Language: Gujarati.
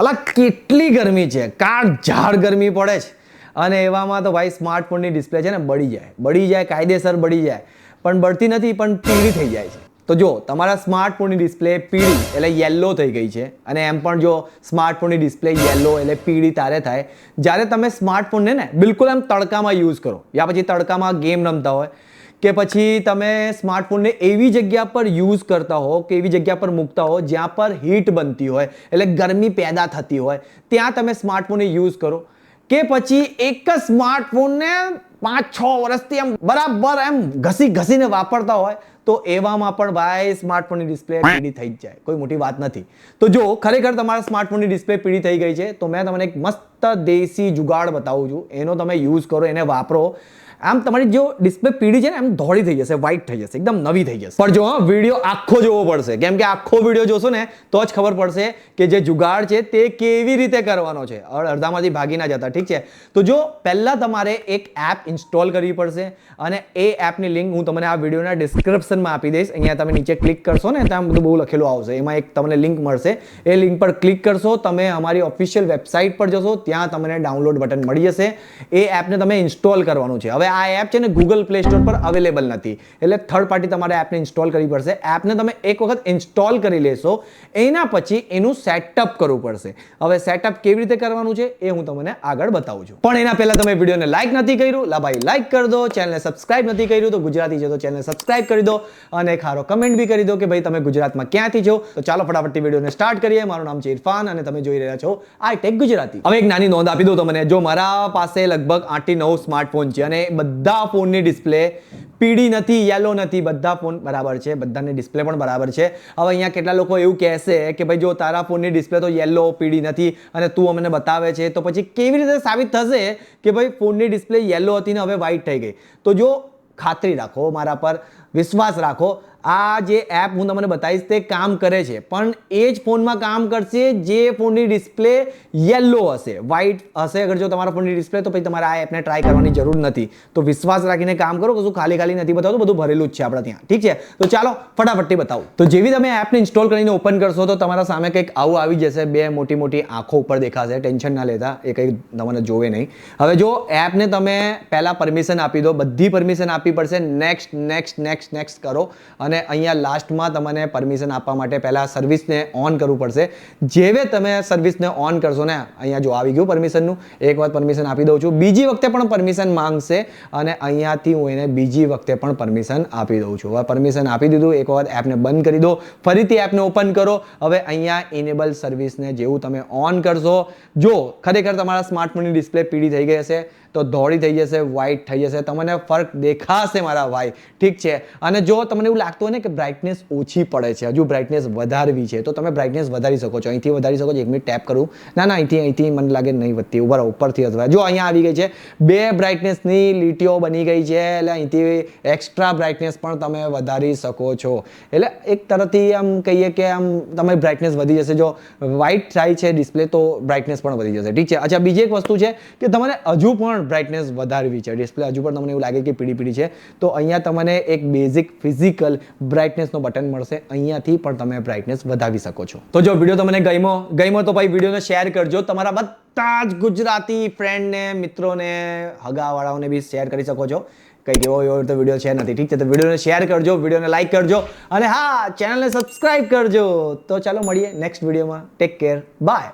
અલા કેટલી ગરમી છે, કાળઝાળ ગરમી પડે છે અને એવામાં તો ભાઈ સ્માર્ટફોનની ડિસ્પ્લે છે ને બળી જાય કાયદેસર બળી જાય, પણ બળતી નથી પણ પીળી થઈ જાય છે. તો જો તમારા સ્માર્ટફોનની ડિસ્પ્લે પીળી એટલે યેલો થઈ ગઈ છે, અને એમ પણ જો સ્માર્ટફોનની ડિસ્પ્લે યેલો એટલે પીળી તારે થાય જ્યારે તમે સ્માર્ટફોનને ને બિલકુલ આમ તડકામાં યુઝ કરો, યા પછી તડકામાં ગેમ રમતા હોય કે પછી તમે સ્માર્ટફોનને એવી જગ્યા પર યુઝ કરતા હો કે એવી જગ્યા પર મૂકતા હો જ્યાં પર હીટ બનતી હોય એટલે ગરમી પેદા થતી હોય, ત્યાં તમે સ્માર્ટફોનને યુઝ કરો. કે પછી એક જ સ્માર્ટફોનને 5-6 વર્ષથી એમ બરાબર એમ ઘસીને વાપરતા હોય તો એવામાં પણ ભાઈ સ્માર્ટફોનની ડિસ્પ્લે પીળી થઈ જ જાય, કોઈ મોટી વાત નથી. તો જો ખરેખર તમારા સ્માર્ટફોનની ડિસ્પ્લે પીળી થઈ ગઈ છે તો મેં તમને એક મસ્ત દેશી જુગાડ બતાવું છું, એનો તમે યુઝ કરો, એને વાપરો. આમ તમારી જો ડિસ્પ્લે પીળી છે ને એમ ધોળી થઈ જશે, વ્હાઈટ થઈ જશે, એકદમ નવી થઈ જશે. પણ જો વિડીયો આખો જોવો પડશે, કેમ કે આખો વિડીયો જોશો ને તો જ ખબર પડશે કે જે જુગાડ છે તે કેવી રીતે કરવાનો છે. અડધામાંથી ભાગી ના જતા, ઠીક છે? તો જો પહેલા તમારે એક એપ ઇન્સ્ટોલ કરવી પડશે અને એ એપની લિંક હું તમને આ વિડીયોના ડિસ્ક્રિપ્શનમાં આપી દઈશ. અહીંયા તમે નીચે ક્લિક કરશો ને ત્યાં બધું બહુ લખેલું આવશે, એમાં એક તમને લિંક મળશે. એ લિંક પર ક્લિક કરશો, તમે અમારી ઓફિશિયલ વેબસાઇટ પર જશો, ત્યાં તમને ડાઉનલોડ બટન મળી જશે. એ એપને તમે ઇન્સ્ટોલ કરવાનું છે. હવે આ એપ છે ને ગૂગલ પ્લે સ્ટોર પર અવેલેબલ નથી, એટલે થર્ડ પાર્ટી તમારે એપને ઇન્સ્ટોલ કરવી પડશે. એપને તમે એક વખત ઇન્સ્ટોલ કરી લેશો, એના પછી એનું સેટઅપ કરવું પડશે. હવે સેટઅપ કેવી રીતે કરવાનું છે એ હું તમને આગળ બતાવું છું. પણ એના પહેલા તમે વિડીયોને લાઈક નથી કર્યું, લા ભાઈ લાઈક કરી દો. ચેનલને સબસ્ક્રાઇબ નથી કર્યું તો ગુજરાતી છે તો ચેનલને સબસ્ક્રાઇબ કરી દો, અને એક સારો કમેન્ટ બી કરી દો કે ભાઈ તમે ગુજરાતમાં ક્યાંથી છો. તો ચાલો ફટાફટથી વિડીયોને સ્ટાર્ટ કરીએ. મારું નામ છે ઇરફાન અને તમે જોઈ રહ્યા છો iTech ગુજરાતી. હવે એક નાની નોંધ આપી દો તમને, જો મારા પાસે લગભગ 8 થી 9 સ્માર્ટફોન છે અને બધા ફોનની ડિસ્પ્લે પીળી નથી, યેલો નથી, બધા ફોન બરાબર છે, બધાની ડિસ્પ્લે પણ બરાબર છે. હવે અહીંયા કેટલા લોકો એવું કહેશે કે ભાઈ જો તારા ફોનની ડિસ્પ્લે તો યેલો પીળી નથી અને તું અમને બતાવે છે, તો પછી કેવી રીતે સાબિત થશે કે ભાઈ ફોનની ડિસ્પ્લે યેલો હતી ને હવે વ્હાઈટ થઈ ગઈ? તો જો ખાતરી રાખો, મારા પર વિશ્વાસ રાખો, આ જે એપ હું તમને બતાવીશ તે કામ કરે છે, પણ એ જ ફોનમાં કામ કરશે જે ફોનની ડિસ્પ્લે યેલો હશે. વ્હાઈટ હશે અગર જો તમારા ફોનની ડિસ્પ્લે તો પછી તમારે આ એપને ટ્રાય કરવાની જરૂર નથી. તો વિશ્વાસ રાખીને કામ કરો, કશું ખાલી નથી બતાવતું, બધું ભરેલું જ છે આપણા ત્યાં, ઠીક છે? તો ચાલો ફટાફટથી બતાવું. તો જેવી તમે એપને ઇન્સ્ટોલ કરીને ઓપન કરશો તો તમારા સામે કંઈક આવું આવી જશે, બે મોટી આંખો ઉપર દેખાશે. ટેન્શન ના લેતા, એ કંઈ તમને જોવે નહીં. હવે જો એપને તમે પહેલા પરમિશન આપી દો, બધી પરમિશન આપવી પડશે. નેક્સ્ટ કરો અને અહીંયા લાસ્ટમાં તમને પરમિશન આપવા માટે પહેલા સર્વિસને ઓન કરવું પડશે. જેવે તમે સર્વિસને ઓન કરશો ને, અહીંયા જો આવી ગયું પરમિશનનું, એક વાર પરમિશન આપી દઉં છું, બીજી વખતે પણ પરમિશન માંગશે અને અહીંયાથી હું એને બીજી વખતે પણ પરમિશન આપી દઉં છું. હવે પરમિશન આપી દીધું, એક વખત એપને બંધ કરી દો, ફરીથી એપને ઓપન કરો. હવે અહીંયા ઇનેબલ સર્વિસને જેવું તમે ઓન કરશો, જો ખરેખર તમારા સ્માર્ટફોનની ડિસ્પ્લે પીળી થઈ ગઈ હશે તો ધોળી થઈ જશે, વ્હાઈટ થઈ જશે, તમને ફરક દેખાશે મારા ભાઈ, ઠીક છે? અને જો તમને એવું લાગતું હોય ને કે બ્રાઇટનેસ ઓછી પડે છે, હજુ બ્રાઇટનેસ વધારવી છે, તો તમે બ્રાઇટનેસ વધારી શકો છો. અહીંથી વધારી શકો છો. 1 મિનિટ ટેપ કરું, ના અહીંથી મને લાગે નહીં વધતી, ઉપરથી અથવા જો અહીંયા આવી ગઈ છે, 2 બ્રાઇટનેસની લીટીઓ બની ગઈ છે, એટલે અહીંથી એક્સ્ટ્રા બ્રાઇટનેસ પણ તમે વધારી શકો છો. એટલે એક તરફથી આમ કહીએ કે આમ તમારી બ્રાઇટનેસ વધી જશે. જો વ્હાઈટ થાય છે ડિસ્પ્લે તો બ્રાઇટનેસ પણ વધી જશે, ઠીક છે? અચ્છા, બીજી એક વસ્તુ છે કે તમારે હજુ પણ બ્રાઇટનેસ વધારવી છે, ડિસ્પ્લે હજુ પણ તમને એવું લાગે કે પીળી છે, તો અહીંયા તમને એક બેઝિક ફિઝિકલ બ્રાઇટનેસનો બટન મળશે, અહીંયાથી પણ તમે બ્રાઇટનેસ વધાવી શકો છો. તો જો વિડીયો તમને ગમ્યો તો ભાઈ વિડીયોને શેર કરજો, તમારા બધા જ ગુજરાતી ફ્રેન્ડને, મિત્રોને, હગાવાળાઓને બી શેર કરી શકો છો. કંઈક એવો તો વિડીયો છે નથી, ઠીક છે? તો વિડીયોને શેર કરજો, વિડીયોને લાઈક કરજો અને હા, ચેનલને સબસ્ક્રાઇબ કરજો. તો ચાલો મળીએ નેક્સ્ટ વિડીયોમાં. Take care, by.